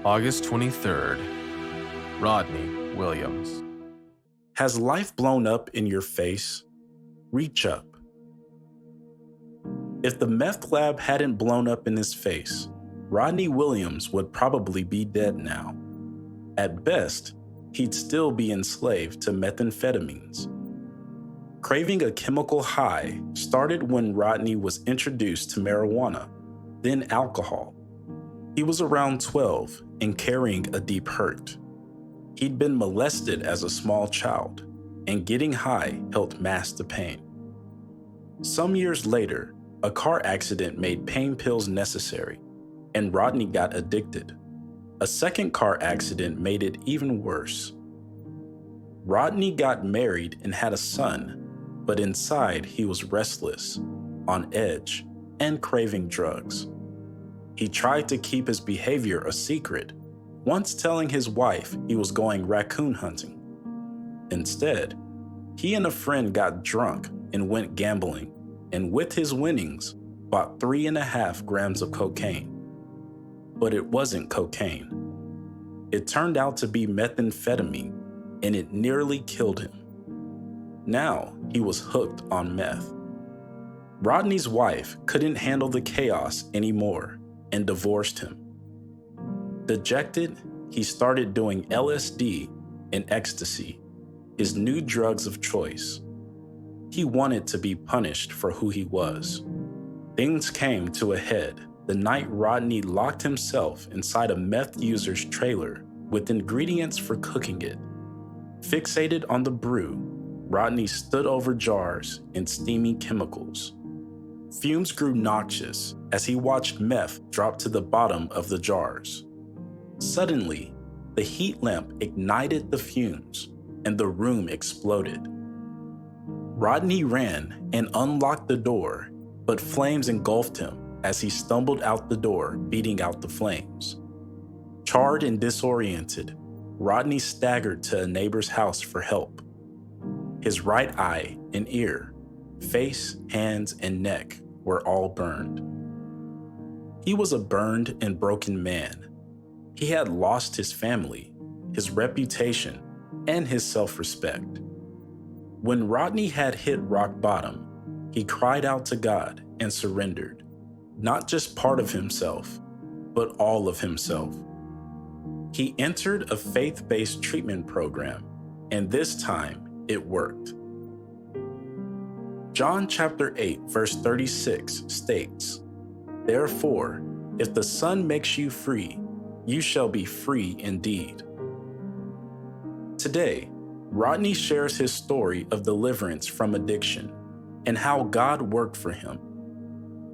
August 23rd, Rodney Williams. Has life blown up in your face? Reach up. If the meth lab hadn't blown up in his face, Rodney Williams would probably be dead now. At best, he'd still be enslaved to methamphetamines. Craving a chemical high started when Rodney was introduced to marijuana, then alcohol. He was around 12 and carrying a deep hurt. He'd been molested as a small child, and getting high helped mask the pain. Some years later, a car accident made pain pills necessary, and Rodney got addicted. A second car accident made it even worse. Rodney got married and had a son, but inside he was restless, on edge, and craving drugs. He tried to keep his behavior a secret, once telling his wife he was going raccoon hunting. Instead, he and a friend got drunk and went gambling, and with his winnings, bought 3.5 grams of cocaine. But it wasn't cocaine. It turned out to be methamphetamine, and it nearly killed him. Now he was hooked on meth. Rodney's wife couldn't handle the chaos anymore and divorced him. Dejected, he started doing LSD and ecstasy, his new drugs of choice. He wanted to be punished for who he was. Things came to a head the night Rodney locked himself inside a meth user's trailer with ingredients for cooking it. Fixated on the brew, Rodney stood over jars and steamy chemicals. Fumes grew noxious as he watched meth drop to the bottom of the jars. Suddenly, the heat lamp ignited the fumes, and the room exploded. Rodney ran and unlocked the door, but flames engulfed him as he stumbled out the door, beating out the flames. Charred and disoriented, Rodney staggered to a neighbor's house for help. His right eye and ear, face, hands, and neck were all burned. He was a burned and broken man. He had lost his family, his reputation, and his self-respect. When Rodney had hit rock bottom, he cried out to God and surrendered, not just part of himself, but all of himself. He entered a faith-based treatment program, and this time it worked. John chapter 8, verse 36 states, "Therefore, if the Son makes you free, you shall be free indeed." Today, Rodney shares his story of deliverance from addiction and how God worked for him.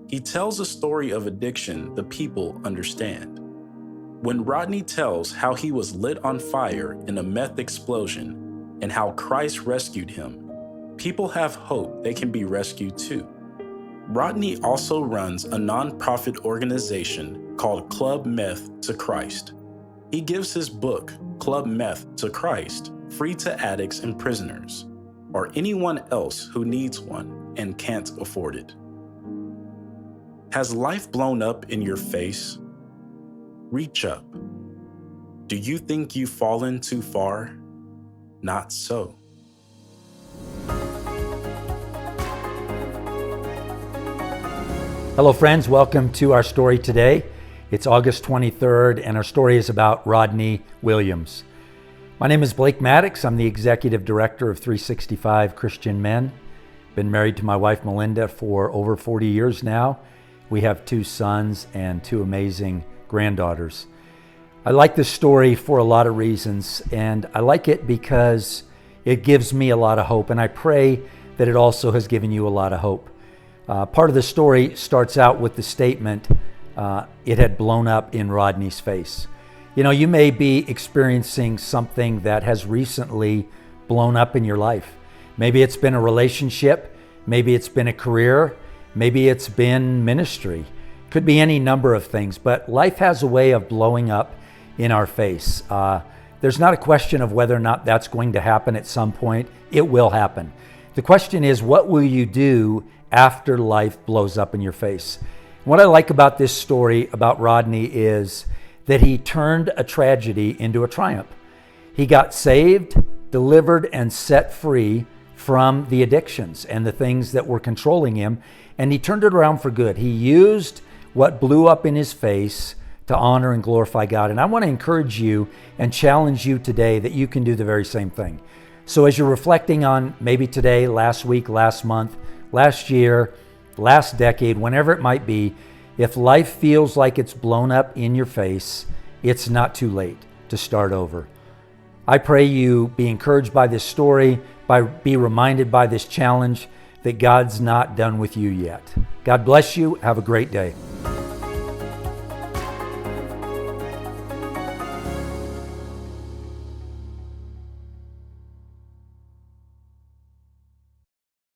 He tells a story of addiction the people understand. When Rodney tells how he was lit on fire in a meth explosion and how Christ rescued him, people have hope they can be rescued too. Rodney also runs a nonprofit organization called Club Meth to Christ. He gives his book, Club Meth to Christ, free to addicts and prisoners, or anyone else who needs one and can't afford it. Has life blown up in your face? Reach up. Do you think you've fallen too far? Not so. Hello friends, welcome to our story today. It's August 23rd and our story is about Rodney Williams. My name is Blake Maddox. I'm the Executive Director of 365 Christian Men. Been married to my wife Melinda for over 40 years now. We have 2 sons and 2 amazing granddaughters. I like this story for a lot of reasons, and I like it because it gives me a lot of hope, and I pray that it also has given you a lot of hope. Part of the story starts out with the statement, it had blown up in Rodney's face. You know, you may be experiencing something that has recently blown up in your life. Maybe it's been a relationship, maybe it's been a career, maybe it's been ministry. Could be any number of things, but life has a way of blowing up in our face. There's not a question of whether or not that's going to happen at some point. It will happen. The question is, what will you do after life blows up in your face? What I like about this story about Rodney is that he turned a tragedy into a triumph. He got saved, delivered, and set free from the addictions and the things that were controlling him, and he turned it around for good. He used what blew up in his face to honor and glorify God. And I want to encourage you and challenge you today that you can do the very same thing. So as you're reflecting on maybe today, last week, last month, last year, last decade, whenever it might be, if life feels like it's blown up in your face, it's not too late to start over. I pray you be encouraged by this story, be reminded by this challenge that God's not done with you yet. God bless you. Have a great day.